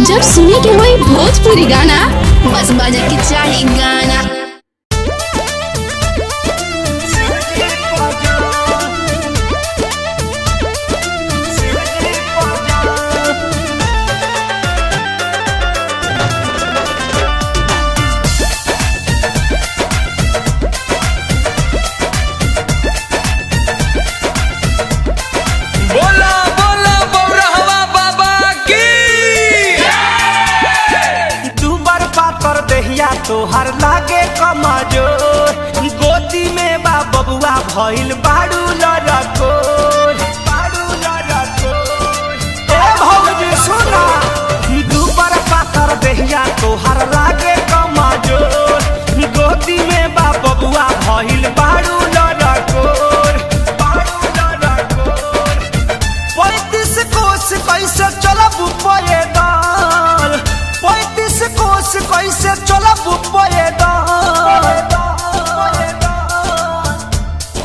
जब सुने के होई भोजपुरी गाना बस बजे के चाही गाना। तोहर लागे कमजोर गोदी में बा बबुआ भइल बाड़ू लड़कोर ए भौजी सुना दुबर पातर देहिया तोहर लागे कमजोर गोदी में बा बबुआ भइल बाड़ू लड़कोर 35 कोस कैसे चलब पैदल 35 कोस कैसे चलब पैदल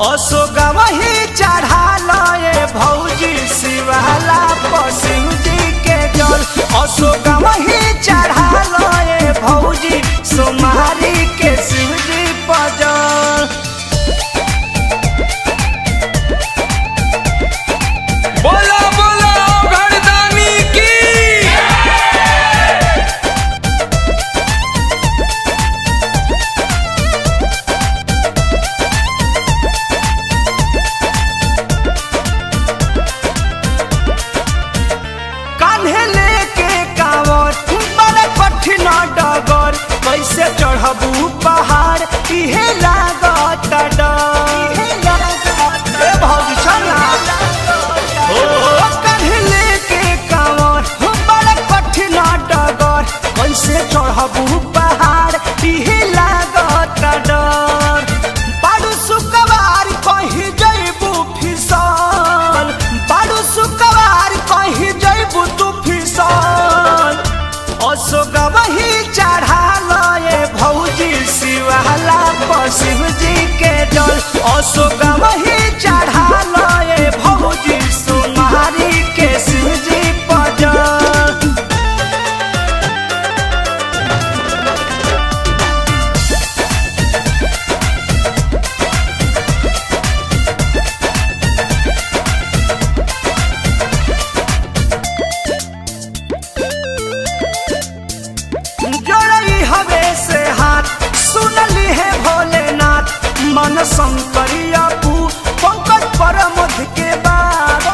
अशोका वही चढ़ा लए भौजी शिवाला पशु जी के जल अशोका वही चढ़ा लए भौजी सोमारी के शिव जी पजल। बोला बोला घरदानी की कान्हे लेके कांवर बड़ा कठिन डगर कैसे चढ़बू पहाड़ इहे लागत डर ए भौजी चला ओ कान्हे लेके कांवर बड़ा कठिन डगर कैसे चढ़बू पहाड़ इहे लागत डर बाड़ू सुकवार कहीं जइबू फिसल बाड़ू सुकवार कहीं जइबू तू फिसल अशोका वही चढ़ा लए भौजी शिवाला शिव जी के जल अशोका वही चढ़ा लए भौजी सोमारी के शिव जी पजल। जोड़ई हवे से हाथ सुनली है भोलेनाथ मन शंकरिया पू पंकज परमध के बाद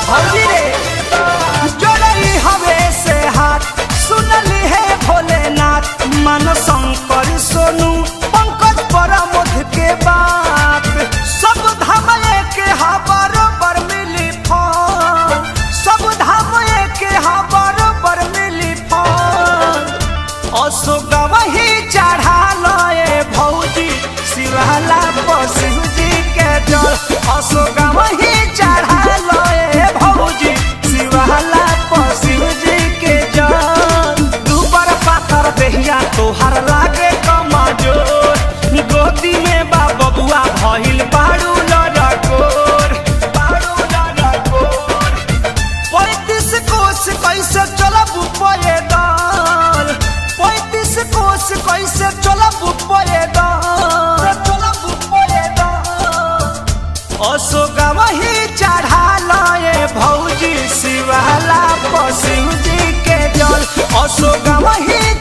हरि रे जोड़ई हवे से हाथ सुनली है भोलेनाथ मन शंकर सोनू पंकज परमध के बात सब धाम के हा बरोबर मिली फल सब धाम के हा बरोबर मिली फल अशोका वही चढ़ा लए भौजी शिवाला शिव जी के जल अशोका वही चढ़ा लए भौजी शिवाला शिव जी के जल। दुबर पातर देहिया तोहर लागे कमजोर गोदी में बा बबुआ भइल बाड़ू लड़कोर 35 कोस कैसे चलब पैदल 35 कोस कैसे चलब पैदल अशोका वही चढ़ा लए भौजी शिवाला शिव जी के जल अशोका वही